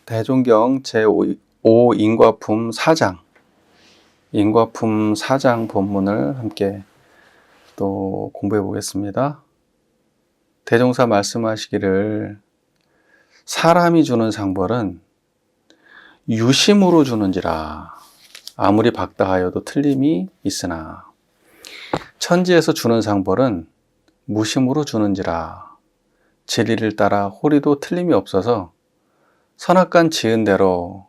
대종경 제5 인과품 4장 인과품 4장 본문을 함께 또 공부해 보겠습니다. 대종사 말씀하시기를 사람이 주는 상벌은 유심으로 주는지라 아무리 박다하여도 틀림이 있으나 천지에서 주는 상벌은 무심으로 주는지라 진리를 따라 호리도 틀림이 없어서 선악간 지은 대로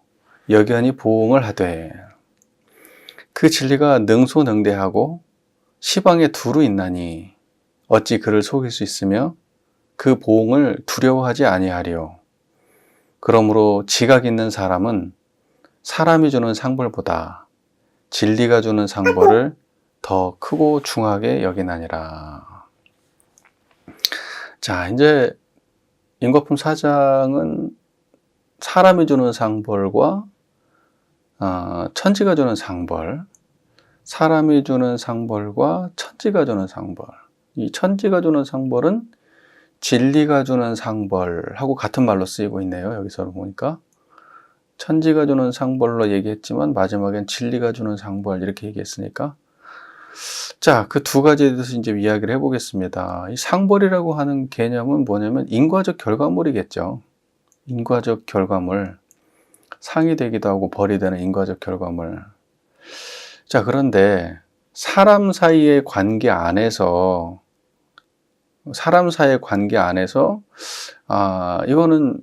여견히 보응을 하되 그 진리가 능소능대하고 시방에 두루 있나니 어찌 그를 속일 수 있으며 그 보응을 두려워하지 아니하리요. 그러므로 지각 있는 사람은 사람이 주는 상벌보다 진리가 주는 상벌을 더 크고 중하게 여기나니라. 자, 이제 인과품 4장은 사람이 주는 상벌과 천지가 주는 상벌, 사람이 주는 상벌과 천지가 주는 상벌. 이 천지가 주는 상벌은 진리가 주는 상벌하고 같은 말로 쓰이고 있네요. 여기서 보니까 천지가 주는 상벌로 얘기했지만 마지막엔 진리가 주는 상벌 이렇게 얘기했으니까, 자, 그 두 가지에 대해서 이제 이야기를 해보겠습니다. 이 상벌이라고 하는 개념은 뭐냐면 인과적 결과물이겠죠. 인과적 결과물, 상이 되기도 하고 벌이 되는 인과적 결과물. 자, 그런데 사람 사이의 관계 안에서 이거는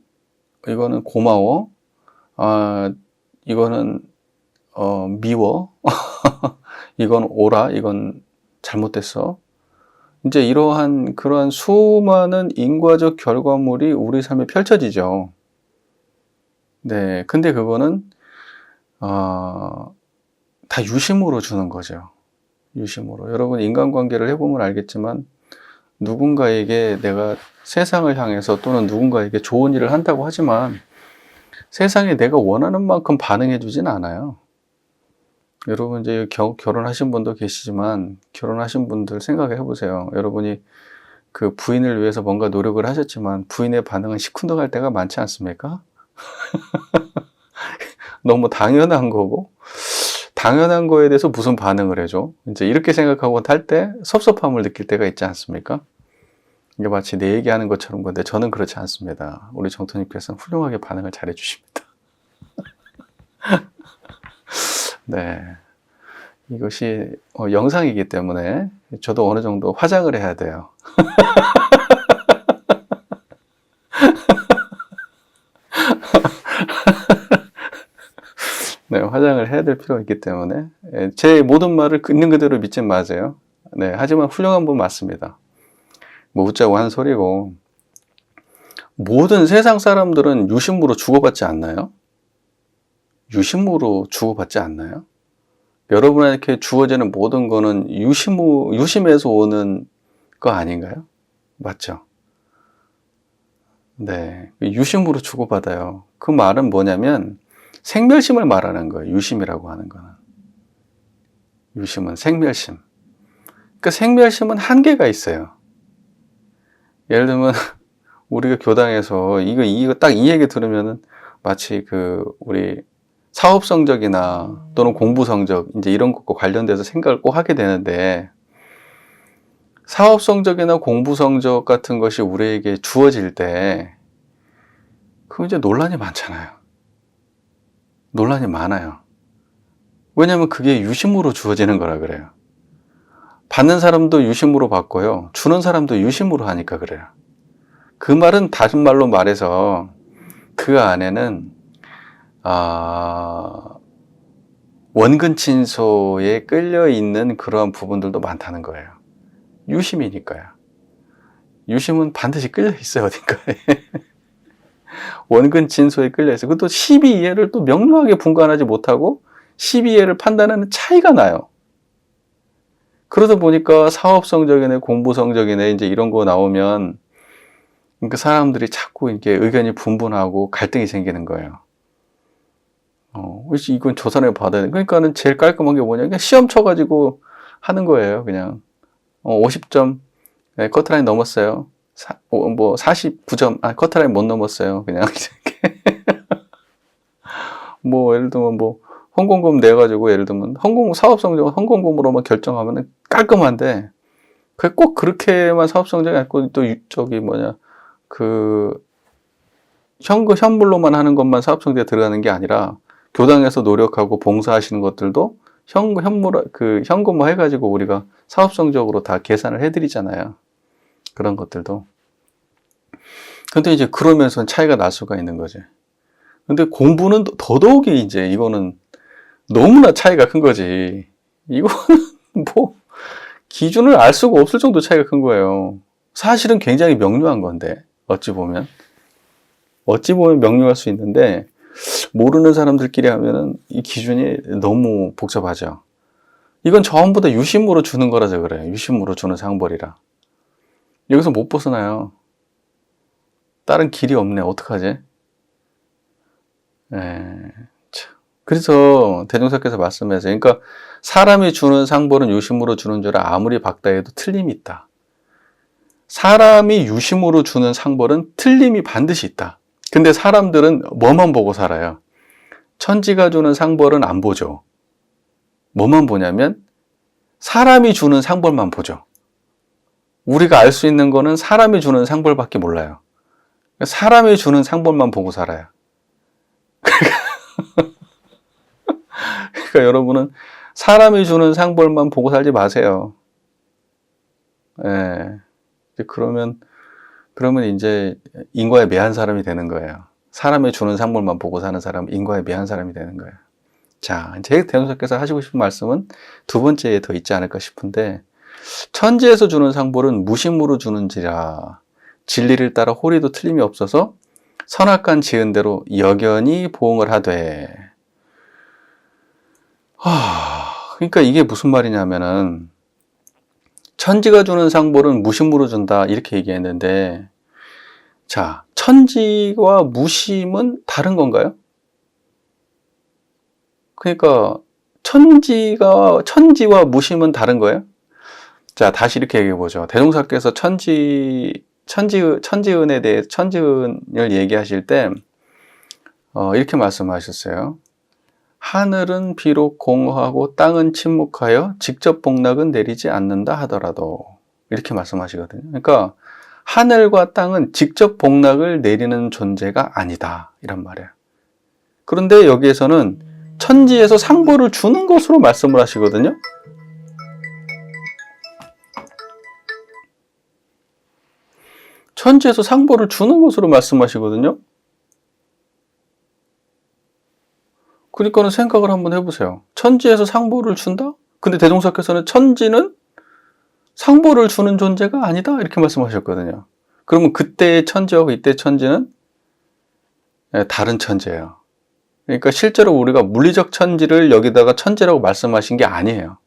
고마워, 이거는 미워, 이건 옳아, 이건 잘못됐어. 이제 이러한 그러한 수많은 인과적 결과물이 우리 삶에 펼쳐지죠. 네, 근데 그거는 다 유심으로 주는 거죠. 유심으로. 여러분 인간관계를 해보면 알겠지만 누군가에게 내가 세상을 향해서 또는 누군가에게 좋은 일을 한다고 하지만 세상에 내가 원하는 만큼 반응해 주진 않아요. 여러분 이제 결혼하신 분도 계시지만 결혼하신 분들 생각해 보세요. 여러분이 그 부인을 위해서 뭔가 노력을 하셨지만 부인의 반응은 시큰둥할 때가 많지 않습니까? 너무 당연한 거고, 당연한 거에 대해서 무슨 반응을 해줘? 이제 이렇게 생각하고 탈 때 섭섭함을 느낄 때가 있지 않습니까? 이게 마치 내 얘기하는 것처럼 건데 저는 그렇지 않습니다. 우리 정토님께서는 훌륭하게 반응을 잘해 주십니다. 네, 이것이 영상이기 때문에 저도 어느 정도 화장을 해야 돼요. 네, 화장을 해야 될 필요가 있기 때문에 제 모든 말을 있는 그대로 믿지 마세요. 네, 하지만 훌륭한 분 맞습니다. 뭐 웃자고 하는 소리고, 모든 세상 사람들은 유심으로 주고받지 않나요? 유심으로 주고받지 않나요? 여러분에게 주어지는 모든 거는 유심에서 오는 거 아닌가요? 맞죠? 네, 유심으로 주고받아요. 그 말은 뭐냐면 생멸심을 말하는 거예요. 유심이라고 하는 거는. 유심은 생멸심. 그러니까 생멸심은 한계가 있어요. 예를 들면 우리가 교당에서 이거 딱 이 얘기 들으면은 마치 우리 사업 성적이나 또는 공부 성적 이제 이런 것과 관련돼서 생각을 꼭 하게 되는데, 사업 성적이나 공부 성적 같은 것이 우리에게 주어질 때 그럼 이제 논란이 많잖아요. 논란이 많아요. 왜냐하면 그게 유심으로 주어지는 거라 그래요. 받는 사람도 유심으로 받고요, 주는 사람도 유심으로 하니까 그래요. 그 말은 다른 말로 말해서 그 안에는 원근친소에 끌려 있는 그러한 부분들도 많다는 거예요. 유심이니까요. 유심은 반드시 끌려 있어요, 어딘가에. 원근친소에 끌려 있어요. 그것도 12이해를 또 명료하게 분간하지 못하고 12이해를 판단하는 차이가 나요. 그러다 보니까 사업 성적이네, 공부 성적이네, 이제 이런 거 나오면 그 사람들이 자꾸 이렇게 의견이 분분하고 갈등이 생기는 거예요. 이건 조사를 받아야 돼. 그러니까는 제일 깔끔한 게 뭐냐, 그냥 시험 쳐가지고 하는 거예요. 그냥 50점 커트라인 넘었어요. 49점 커트라인 못 넘었어요. 그냥 이렇게 뭐 예를 들면 뭐 헌금금 내가지고 예를 들면 헌금 사업성적은 헌금금으로만 결정하면 깔끔한데 그게 꼭 그렇게만 사업성적이 아니고 또 저기 뭐냐 그 현물로만 하는 것만 사업성적에 들어가는 게 아니라 교당에서 노력하고 봉사하시는 것들도 현금화 해가지고 우리가 사업성적으로 다 계산을 해드리잖아요. 그런 것들도. 근데 이제 그러면서 차이가 날 수가 있는 거지. 근데 공부는 더더욱이 이제 이거는 너무나 차이가 큰 거지. 이거는 뭐 기준을 알 수가 없을 정도 차이가 큰 거예요. 사실은 굉장히 명료한 건데 어찌 보면 명료할 수 있는데 모르는 사람들끼리 하면은 이 기준이 너무 복잡하죠. 이건 전부 다 유심으로 주는 거라서 그래요. 유심으로 주는 상벌이라. 여기서 못 벗어나요. 다른 길이 없네. 어떡하지? 그래서 대종사께서 말씀하세요. 그러니까 사람이 주는 상벌은 유심으로 주는 줄 아무리 박다해도 틀림이 있다. 사람이 유심으로 주는 상벌은 틀림이 반드시 있다. 근데 사람들은 뭐만 보고 살아요? 천지가 주는 상벌은 안 보죠. 뭐만 보냐면 사람이 주는 상벌만 보죠. 우리가 알 수 있는 거는 사람이 주는 상벌밖에 몰라요. 사람이 주는 상벌만 보고 살아요. 그러니까 여러분은 사람이 주는 상벌만 보고 살지 마세요. 그러면 이제 인과에 매한 사람이 되는 거예요. 사람이 주는 상벌만 보고 사는 사람은 인과에 매한 사람이 되는 거예요. 자, 제 대종사께서 하시고 싶은 말씀은 두 번째에 더 있지 않을까 싶은데, 천지에서 주는 상벌은 무심으로 주는지라 진리를 따라 호리도 틀림이 없어서 선악간 지은 대로 여견히 보응을 하되. 그러니까 이게 무슨 말이냐면은 천지가 주는 상벌은 무심으로 준다 이렇게 얘기했는데, 자, 천지와 무심은 다른 건가요? 그러니까 천지와 무심은 다른 거예요? 자, 다시 이렇게 얘기해 보죠. 대종사께서 천지은에 대해 천지은을 얘기하실 때 이렇게 말씀하셨어요. 하늘은 비록 공허하고 땅은 침묵하여 직접 복락은 내리지 않는다 하더라도, 이렇게 말씀하시거든요. 그러니까 하늘과 땅은 직접 복락을 내리는 존재가 아니다 이란 말이에요. 그런데 여기에서는 천지에서 상벌을 주는 것으로 말씀을 하시거든요. 천지에서 상벌을 주는 것으로 말씀하시거든요. 그러니까는 생각을 한번 해보세요. 천지에서 상벌을 준다? 근데 대종사께서는 천지는 상벌을 주는 존재가 아니다 이렇게 말씀하셨거든요. 그러면 그때의 천지하고 이때의 천지는 다른 천지예요. 그러니까 실제로 우리가 물리적 천지를 여기다가 천지라고 말씀하신 게 아니에요.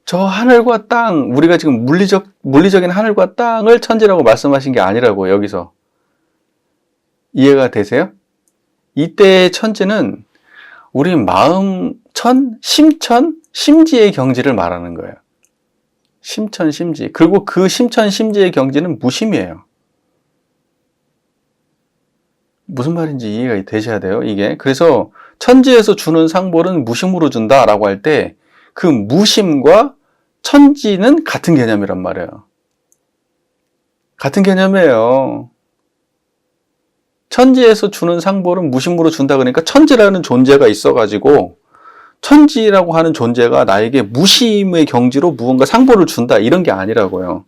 저 하늘과 땅, 우리가 지금 물리적인 하늘과 땅을 천지라고 말씀하신 게 아니라고. 여기서 이해가 되세요? 이때의 천지는 우리 마음 심천, 심지의 경지를 말하는 거예요. 심천, 심지. 그리고 그 심천, 심지의 경지는 무심이에요. 무슨 말인지 이해가 되셔야 돼요, 이게. 그래서 천지에서 주는 상벌은 무심으로 준다라고 할 때 그 무심과 천지는 같은 개념이란 말이에요. 같은 개념이에요. 천지에서 주는 상벌은 무심으로 준다 그러니까 천지라는 존재가 있어가지고 천지라고 하는 존재가 나에게 무심의 경지로 무언가 상벌을 준다 이런 게 아니라고요.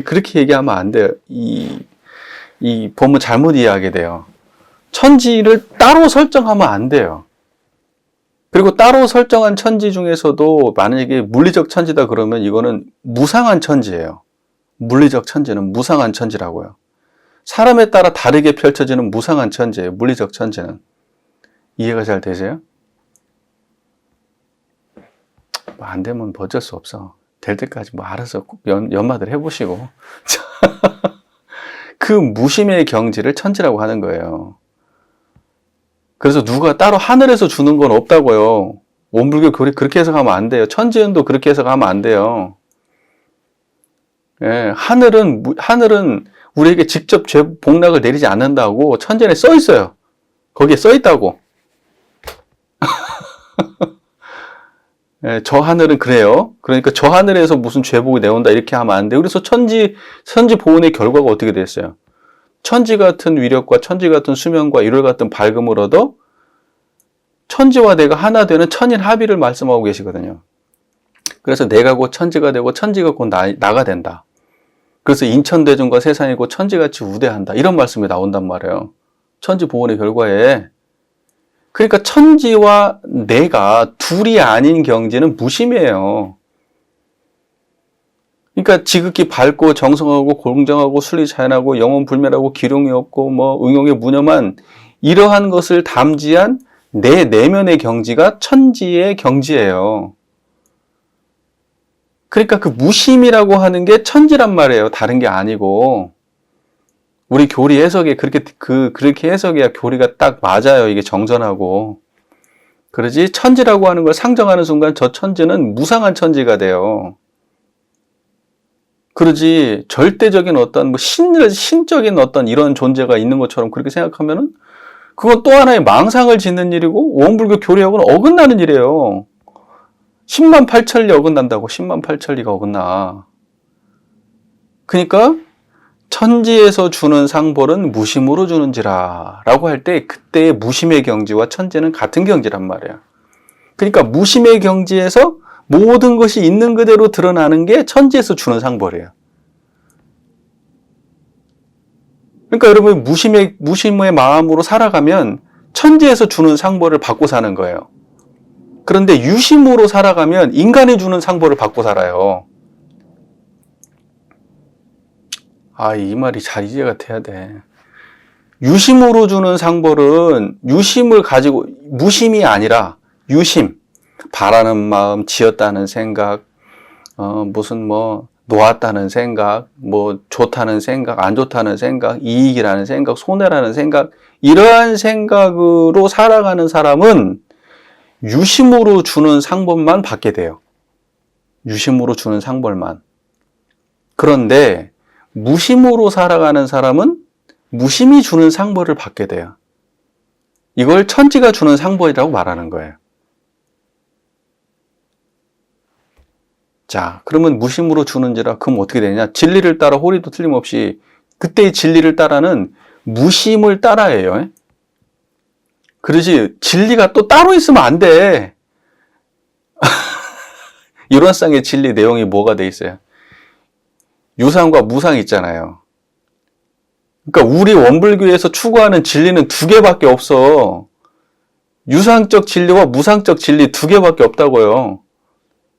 그렇게 얘기하면 안 돼요. 이 본문 잘못 이해하게 돼요. 천지를 따로 설정하면 안 돼요. 그리고 따로 설정한 천지 중에서도 만약에 물리적 천지다 그러면 이거는 무상한 천지예요. 물리적 천지는 무상한 천지라고요. 사람에 따라 다르게 펼쳐지는 무상한 천지예요. 물리적 천지는. 이해가 잘 되세요? 뭐 안 되면 어쩔 수 없어. 될 때까지 뭐 알아서 꼭 연마들 해보시고. 그 무심의 경지를 천지라고 하는 거예요. 그래서 누가 따로 하늘에서 주는 건 없다고요. 원불교 그렇게 해석하면 안 돼요. 천지은도 그렇게 해석하면 안 돼요. 예, 하늘은 우리에게 직접 복락을 내리지 않는다고 천지에 써 있어요. 거기에 써 있다고. 예, 저 하늘은 그래요. 그러니까 저 하늘에서 무슨 죄복이 내온다 이렇게 하면 안 돼. 그래서 천지 보온의 결과가 어떻게 됐어요? 천지 같은 위력과 천지 같은 수명과 일월 같은 밝음을 얻어 천지와 내가 하나 되는 천인 합의를 말씀하고 계시거든요. 그래서 내가 곧 천지가 되고 천지가 곧 나가 된다. 그래서 인천대중과 세상이 곧 천지같이 우대한다. 이런 말씀이 나온단 말이에요. 천지 보온의 결과에. 그러니까 천지와 내가 둘이 아닌 경지는 무심이에요. 그러니까 지극히 밝고 정성하고 공정하고 순리자연하고 영원불멸하고 기룡이 없고 뭐 응용에 무념한 이러한 것을 담지한 내 내면의 경지가 천지의 경지예요. 그러니까 그 무심이라고 하는 게 천지란 말이에요. 다른 게 아니고. 우리 교리 해석에 그렇게 해석해야 교리가 딱 맞아요. 이게 정전하고. 그러지 천지라고 하는 걸 상정하는 순간 저 천지는 무상한 천지가 돼요. 그러지 절대적인 어떤 뭐 신적인 어떤 이런 존재가 있는 것처럼 그렇게 생각하면은 그건 또 하나의 망상을 짓는 일이고 원불교 교리하고는 어긋나는 일이에요. 10만 8천리 어긋난다고. 10만 8천리가 어긋나. 그러니까 천지에서 주는 상벌은 무심으로 주는지라 라고 할 때 그때의 무심의 경지와 천지는 같은 경지란 말이에요. 그러니까 무심의 경지에서 모든 것이 있는 그대로 드러나는 게 천지에서 주는 상벌이에요. 그러니까 여러분 무심의 마음으로 살아가면 천지에서 주는 상벌을 받고 사는 거예요. 그런데 유심으로 살아가면 인간이 주는 상벌을 받고 살아요. 이 말이 잘 이해가 돼야 돼. 유심으로 주는 상벌은 유심을 가지고 무심이 아니라 유심. 바라는 마음, 지었다는 생각, 무슨 뭐 놓았다는 생각, 뭐 좋다는 생각, 안 좋다는 생각, 이익이라는 생각, 손해라는 생각, 이러한 생각으로 살아가는 사람은 유심으로 주는 상벌만 받게 돼요. 유심으로 주는 상벌만. 그런데 무심으로 살아가는 사람은 무심이 주는 상벌을 받게 돼요. 이걸 천지가 주는 상벌이라고 말하는 거예요. 자, 그러면 무심으로 주는지라 그럼 어떻게 되냐? 진리를 따라 호리도 틀림없이 그때의 진리를 따라는 무심을 따라해요. 그러지 진리가 또 따로 있으면 안 돼. 이론상의 진리 내용이 뭐가 돼 있어요? 유상과 무상 있잖아요. 그러니까 우리 원불교에서 추구하는 진리는 두 개밖에 없어. 유상적 진리와 무상적 진리 두 개밖에 없다고요.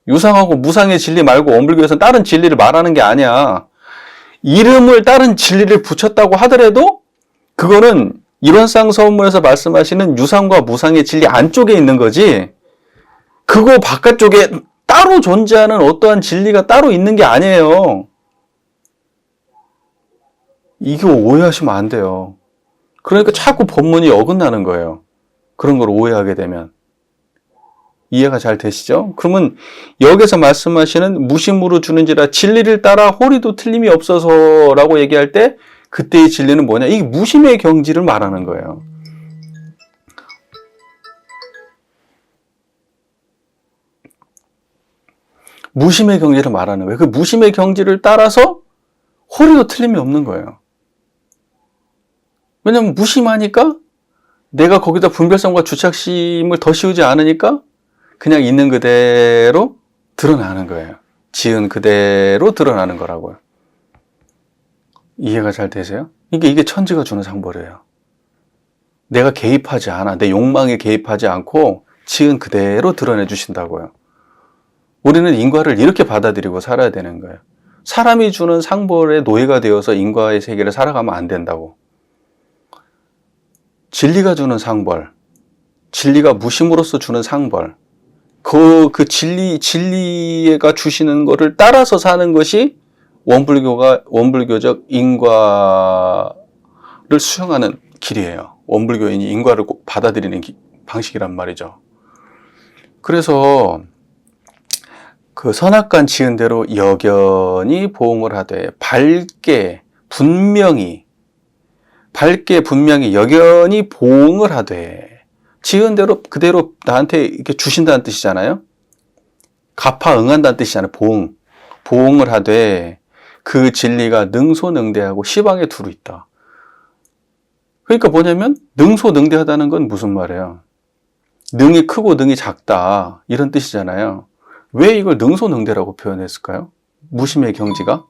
유상하고 무상의 진리 말고 원불교에서는 다른 진리를 말하는 게 아니야. 이름을 다른 진리를 붙였다고 하더라도 그거는 이론상 서문에서 말씀하시는 유상과 무상의 진리 안쪽에 있는 거지 그거 바깥쪽에 따로 존재하는 어떠한 진리가 따로 있는 게 아니에요. 이거 오해하시면 안 돼요. 그러니까 자꾸 법문이 어긋나는 거예요. 그런 걸 오해하게 되면. 이해가 잘 되시죠? 그러면 여기서 말씀하시는 무심으로 주는지라 진리를 따라 호리도 틀림이 없어서 라고 얘기할 때 그때의 진리는 뭐냐? 이게 무심의 경지를 말하는 거예요. 무심의 경지를 말하는 거예요. 그 무심의 경지를 따라서 호리도 틀림이 없는 거예요. 왜냐면 무심하니까 내가 거기다 분별성과 주착심을 더 씌우지 않으니까 그냥 있는 그대로 드러나는 거예요. 지은 그대로 드러나는 거라고요. 이해가 잘 되세요? 이게 천지가 주는 상벌이에요. 내가 개입하지 않아. 내 욕망에 개입하지 않고 지은 그대로 드러내 주신다고요. 우리는 인과를 이렇게 받아들이고 살아야 되는 거예요. 사람이 주는 상벌의 노예가 되어서 인과의 세계를 살아가면 안 된다고. 진리가 주는 상벌, 진리가 무심으로써 주는 상벌, 그 진리가 주시는 거를 따라서 사는 것이 원불교적 인과를 수행하는 길이에요. 원불교인이 인과를 꼭 받아들이는 방식이란 말이죠. 그래서 그 선악간 지은 대로 여견이 보응을 하되 밝게 분명히 밝게 분명히 여전히 보응을 하되, 지은 대로 그대로 나한테 이렇게 주신다는 뜻이잖아요. 갚아 응한다는 뜻이잖아요. 보응을 하되 그 진리가 능소능대하고 시방에 두루 있다. 그러니까 뭐냐면 능소능대하다는 건 무슨 말이에요? 능이 크고 능이 작다 이런 뜻이잖아요. 왜 이걸 능소능대라고 표현했을까요? 무심의 경지가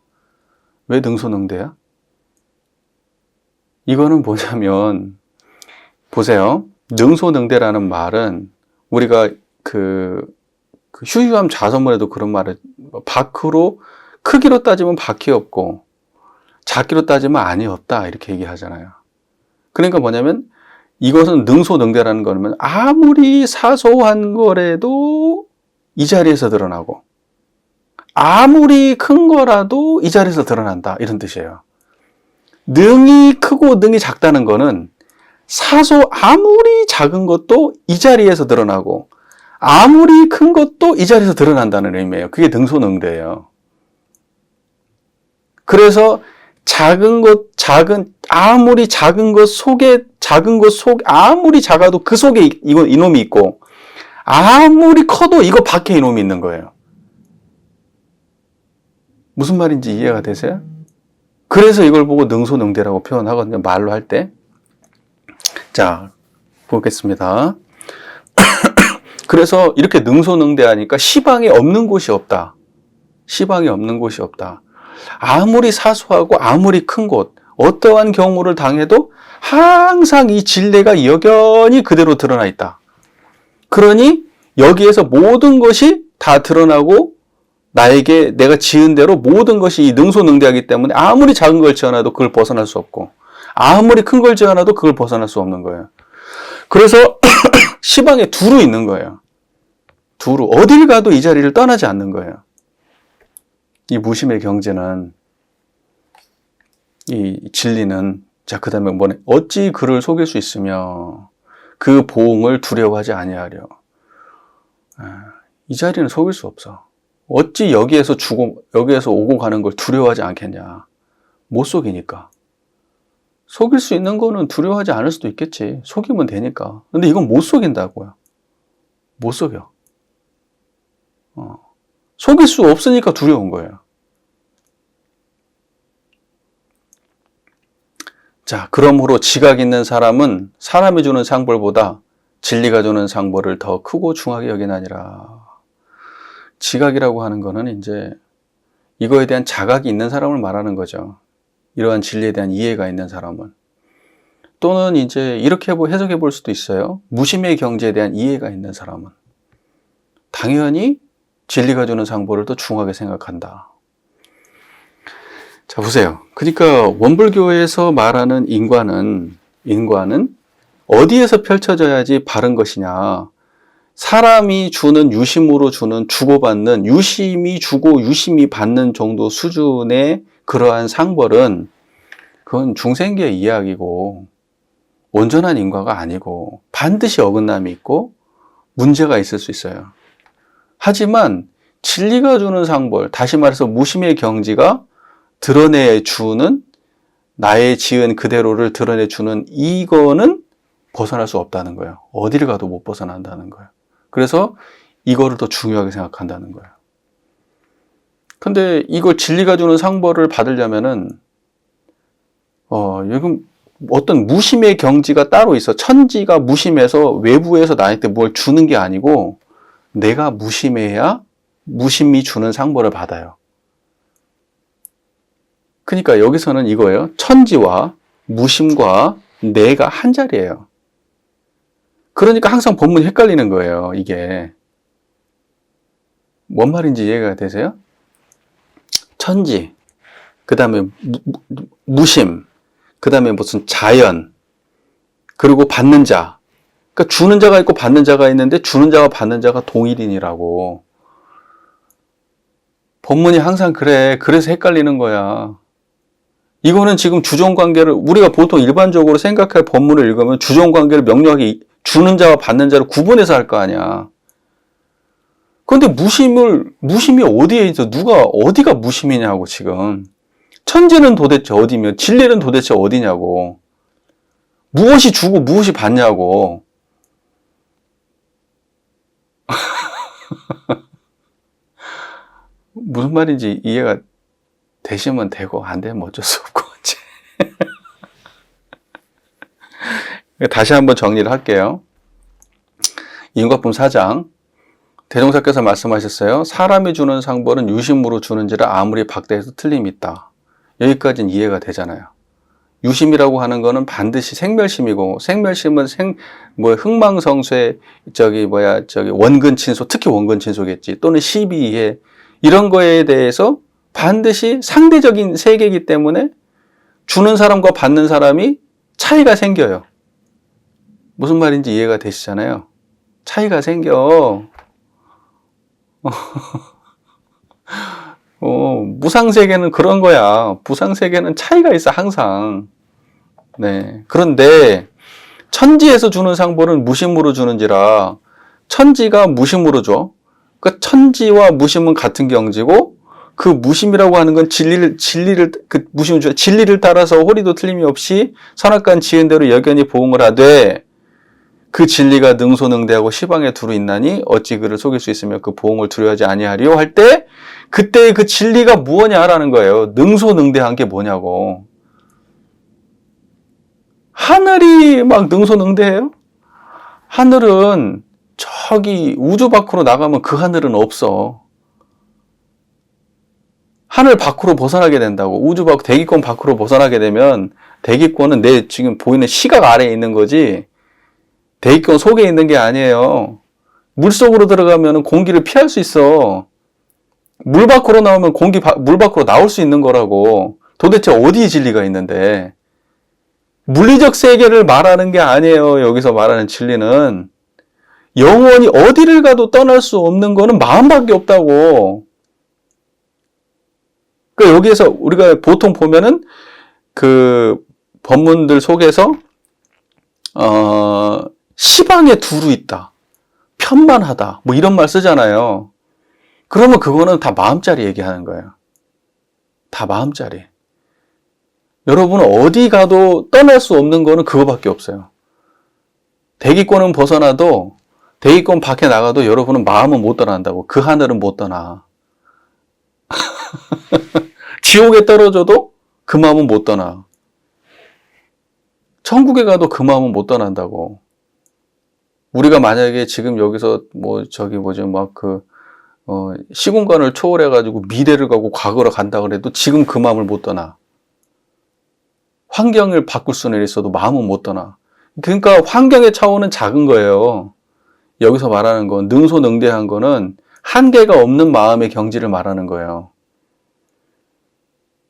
왜 능소능대야? 이거는 뭐냐면 보세요. 능소능대라는 말은 우리가 그 휴유함 자서문에도 그런 말을, 밖으로 크기로 따지면 밖이 없고 작기로 따지면 안이 없다 이렇게 얘기하잖아요. 그러니까 뭐냐면 이것은 능소능대라는 거면 아무리 사소한 거라도 이 자리에서 드러나고 아무리 큰 거라도 이 자리에서 드러난다 이런 뜻이에요. 능이 크고 능이 작다는 거는 아무리 작은 것도 이 자리에서 드러나고 아무리 큰 것도 이 자리에서 드러난다는 의미예요. 그게 능소능대예요. 그래서 아무리 작은 것 속에 아무리 작아도 그 속에 이놈이 있고 아무리 커도 이거 밖에 이놈이 있는 거예요. 무슨 말인지 이해가 되세요? 그래서 이걸 보고 능소능대라고 표현하거든요. 말로 할 때. 자, 보겠습니다. 그래서 이렇게 능소능대하니까 시방에 없는 곳이 없다. 시방에 없는 곳이 없다. 아무리 사소하고 아무리 큰 곳, 어떠한 경우를 당해도 항상 이 진리가 여전히 그대로 드러나 있다. 그러니 여기에서 모든 것이 다 드러나고 나에게 내가 지은 대로 모든 것이 이 능소능대하기 때문에 아무리 작은 걸 지어놔도 그걸 벗어날 수 없고 아무리 큰 걸 지어놔도 그걸 벗어날 수 없는 거예요. 그래서 시방에 두루 있는 거예요. 두루. 어딜 가도 이 자리를 떠나지 않는 거예요. 이 무심의 경지는, 이 진리는, 자, 그 다음에 뭐네? 어찌 그를 속일 수 있으며 그 보응을 두려워하지 아니하려. 이 자리는 속일 수 없어. 어찌 여기에서 오고 가는 걸 두려워하지 않겠냐. 못 속이니까. 속일 수 있는 거는 두려워하지 않을 수도 있겠지. 속이면 되니까. 근데 이건 못 속인다고요. 못 속여. 속일 수 없으니까 두려운 거예요. 자, 그러므로 지각 있는 사람은 사람이 주는 상벌보다 진리가 주는 상벌을 더 크고 중하게 여기나니라. 지각이라고 하는 거는 이제 이거에 대한 자각이 있는 사람을 말하는 거죠. 이러한 진리에 대한 이해가 있는 사람은. 또는 이제 이렇게 해석해 볼 수도 있어요. 무심의 경지에 대한 이해가 있는 사람은 당연히 진리가 주는 상보를 더 중하게 생각한다. 자, 보세요. 그러니까 원불교에서 말하는 인과는 어디에서 펼쳐져야지 바른 것이냐. 사람이 주는 유심으로 주고받는, 유심이 주고 유심이 받는 정도 수준의 그러한 상벌은 그건 중생계의 이야기고 온전한 인과가 아니고 반드시 어긋남이 있고 문제가 있을 수 있어요. 하지만 진리가 주는 상벌, 다시 말해서 무심의 경지가 드러내주는, 나의 지은 그대로를 드러내주는 이거는 벗어날 수 없다는 거예요. 어디를 가도 못 벗어난다는 거예요. 그래서 이거를 더 중요하게 생각한다는 거예요. 근데 이걸 진리가 주는 상벌을 받으려면은 요즘 어떤 무심의 경지가 따로 있어. 천지가 무심해서 외부에서 나한테 뭘 주는 게 아니고 내가 무심해야 무심이 주는 상벌을 받아요. 그러니까 여기서는 이거예요. 천지와 무심과 내가 한 자리예요. 그러니까 항상 법문이 헷갈리는 거예요. 이게 뭔 말인지 이해가 되세요? 천지, 그 다음에 무심, 그 다음에 무슨 자연, 그리고 받는 자. 그러니까 주는 자가 있고 받는 자가 있는데 주는 자와 받는 자가 동일인이라고. 법문이 항상 그래. 그래서 헷갈리는 거야. 이거는 지금 주종관계를, 우리가 보통 일반적으로 생각할 법문을 읽으면 주종관계를 명료하게 주는 자와 받는 자를 구분해서 할 거 아니야. 그런데 무심이 어디에 있어? 어디가 무심이냐고, 지금. 천지는 도대체 어디며, 진리는 도대체 어디냐고. 무엇이 주고 무엇이 받냐고. 무슨 말인지 이해가 되시면 되고 안 되면 어쩔 수 없고. 다시 한번 정리를 할게요. 인과품 4장 대종사께서 말씀하셨어요. 사람이 주는 상벌은 유심으로 주는지라 아무리 박대해도 틀림이 있다. 여기까지는 이해가 되잖아요. 유심이라고 하는 거는 반드시 생멸심이고, 생멸심은 흥망성쇠, 원근친소, 특히 원근친소겠지. 또는 시비이해. 이런 거에 대해서 반드시 상대적인 세계이기 때문에 주는 사람과 받는 사람이 차이가 생겨요. 무슨 말인지 이해가 되시잖아요. 차이가 생겨. 무상세계는 그런 거야. 무상세계는 차이가 있어, 항상. 네. 그런데, 천지에서 주는 상벌은 무심으로 주는지라, 천지가 무심으로 줘. 그 천지와 무심은 같은 경지고, 그 무심이라고 하는 건 진리를 따라서 호리도 틀림이 없이 선악관 지은 대로 여견히 보응을 하되, 그 진리가 능소능대하고 시방에 두루 있나니 어찌 그를 속일 수 있으며 그 보응을 두려워하지 아니하리요 할 때 그때 그 진리가 무엇냐라는 거예요. 능소능대한 게 뭐냐고. 하늘이 막 능소능대해요? 하늘은 저기 우주 밖으로 나가면 그 하늘은 없어. 하늘 밖으로 벗어나게 된다고. 우주 밖 대기권 밖으로 벗어나게 되면 대기권은 내 지금 보이는 시각 아래에 있는 거지 대기권 속에 있는 게 아니에요. 물 속으로 들어가면 공기를 피할 수 있어. 물 밖으로 나오면 물 밖으로 나올 수 있는 거라고. 도대체 어디에 진리가 있는데. 물리적 세계를 말하는 게 아니에요. 여기서 말하는 진리는. 영원히 어디를 가도 떠날 수 없는 거는 마음밖에 없다고. 그러니까 여기에서 우리가 보통 보면은 그 법문들 속에서 시방에 두루 있다. 편만하다. 뭐 이런 말 쓰잖아요. 그러면 그거는 다 마음짜리 얘기하는 거예요. 다 마음짜리. 여러분은 어디 가도 떠날 수 없는 거는 그거밖에 없어요. 대기권은 벗어나도 대기권 밖에 나가도 여러분은 마음은 못 떠난다고. 그 하늘은 못 떠나. 지옥에 떨어져도 그 마음은 못 떠나. 천국에 가도 그 마음은 못 떠난다고. 우리가 만약에 지금 여기서 시공간을 초월해가지고 미래를 가고 과거로 간다 그래도 지금 그 마음을 못 떠나. 환경을 바꿀 수는 있어도 마음은 못 떠나. 그러니까 환경의 차원은 작은 거예요. 여기서 말하는 건 능소능대한 거는 한계가 없는 마음의 경지를 말하는 거예요.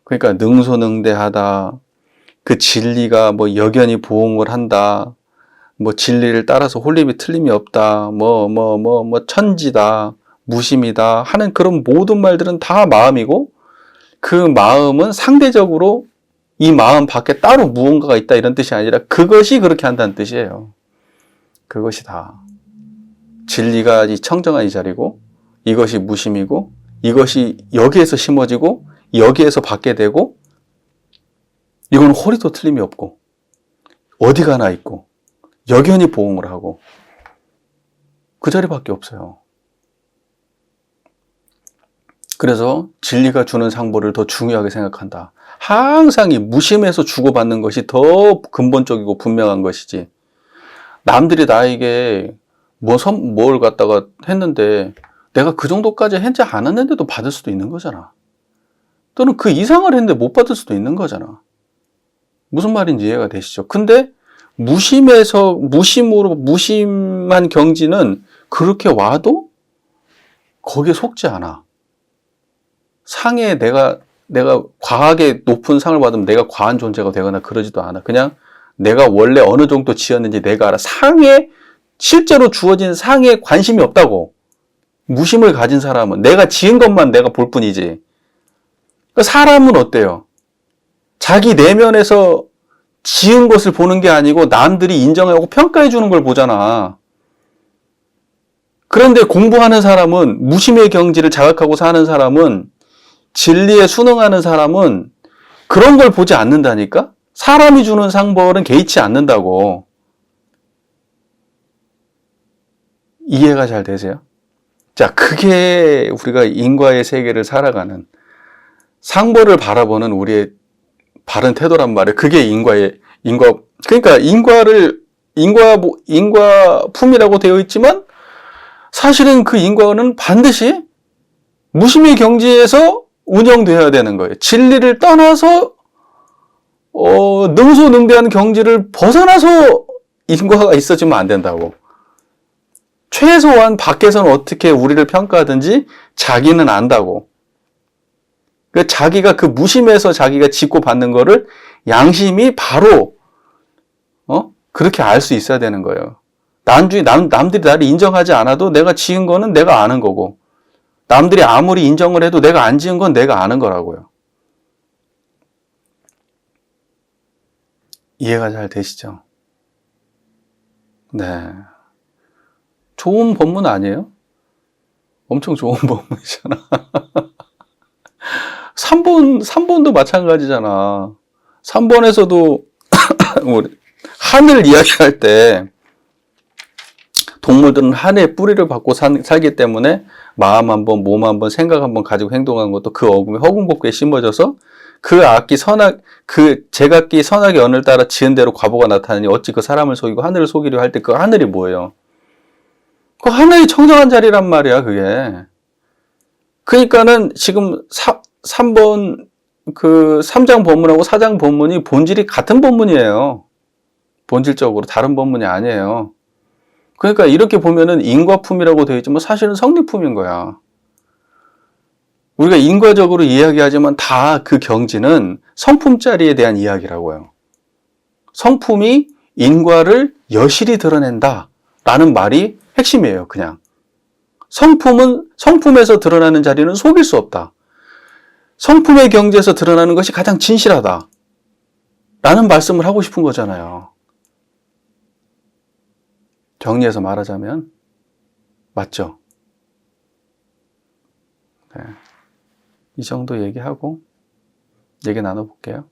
그러니까 능소능대하다. 그 진리가 여견히 보응을 한다. 진리를 따라서 홀림이 틀림이 없다. 천지다. 무심이다. 하는 그런 모든 말들은 다 마음이고 그 마음은 상대적으로 이 마음 밖에 따로 무언가가 있다 이런 뜻이 아니라 그것이 그렇게 한다는 뜻이에요. 그것이 다. 진리가 이 청정한 이 자리고 이것이 무심이고 이것이 여기에서 심어지고 여기에서 받게 되고 이건 호리도 틀림이 없고 어디 가나 있고 여견히 보응을 하고 그 자리밖에 없어요. 그래서 진리가 주는 상보를 더 중요하게 생각한다. 항상 이 무심해서 주고받는 것이 더 근본적이고 분명한 것이지. 남들이 나에게 뭘 갖다가 했는데 내가 그 정도까지 하지 않았는데도 받을 수도 있는 거잖아. 또는 그 이상을 했는데 못 받을 수도 있는 거잖아. 무슨 말인지 이해가 되시죠? 근데 무심한 경지는 그렇게 와도 거기에 속지 않아. 상에 내가 과하게 높은 상을 받으면 내가 과한 존재가 되거나 그러지도 않아. 그냥 내가 원래 어느 정도 지었는지 내가 알아. 실제로 주어진 상에 관심이 없다고. 무심을 가진 사람은 내가 지은 것만 내가 볼 뿐이지. 그러니까 사람은 어때요? 자기 내면에서 지은 것을 보는 게 아니고 남들이 인정하고 평가해 주는 걸 보잖아. 그런데 공부하는 사람은, 무심의 경지를 자각하고 사는 사람은, 진리에 순응하는 사람은 그런 걸 보지 않는다니까? 사람이 주는 상벌은 개의치 않는다고. 이해가 잘 되세요? 자, 그게 우리가 인과의 세계를 살아가는 상벌을 바라보는 우리의 바른 태도란 말이에요. 그게 그러니까 인과품이라고 되어 있지만 사실은 그 인과는 반드시 무심의 경지에서 운영되어야 되는 거예요. 진리를 떠나서 능수능대한 경지를 벗어나서 인과가 있어지면 안 된다고. 최소한 밖에서는 어떻게 우리를 평가하든지 자기는 안다고. 자기가 그 무심에서 자기가 짓고 받는 거를 양심이 바로 그렇게 알 수 있어야 되는 거예요. 남들이 나를 인정하지 않아도 내가 지은 거는 내가 아는 거고, 남들이 아무리 인정을 해도 내가 안 지은 건 내가 아는 거라고요. 이해가 잘 되시죠? 네. 좋은 법문 아니에요? 엄청 좋은 법문이잖아. 3번도 마찬가지잖아. 3번에서도 하늘 이야기할 때 동물들은 하늘의 뿌리를 받고 살기 때문에 마음 한 번, 몸 한 번, 생각 한 번 가지고 행동하는 것도 그 어금에 허공복구에 심어져서 제각기 선악의 언을 따라 지은 대로 과보가 나타나니 어찌 그 사람을 속이고 하늘을 속이려 할 때 그 하늘이 뭐예요? 그 하늘이 청정한 자리란 말이야, 그게. 그러니까는 지금 3번 그 3장 본문하고 4장 본문이 본질이 같은 본문이에요. 본질적으로 다른 본문이 아니에요. 그러니까 이렇게 보면은 인과품이라고 되어 있지만 사실은 성리품인 거야. 우리가 인과적으로 이야기하지만 다 그 경지는 성품자리에 대한 이야기라고요. 성품이 인과를 여실히 드러낸다 라는 말이 핵심이에요, 그냥. 성품에서 드러나는 자리는 속일 수 없다. 성품의 경지에서 드러나는 것이 가장 진실하다 라는 말씀을 하고 싶은 거잖아요. 정리해서 말하자면 맞죠? 네. 이 정도 얘기하고 얘기 나눠볼게요.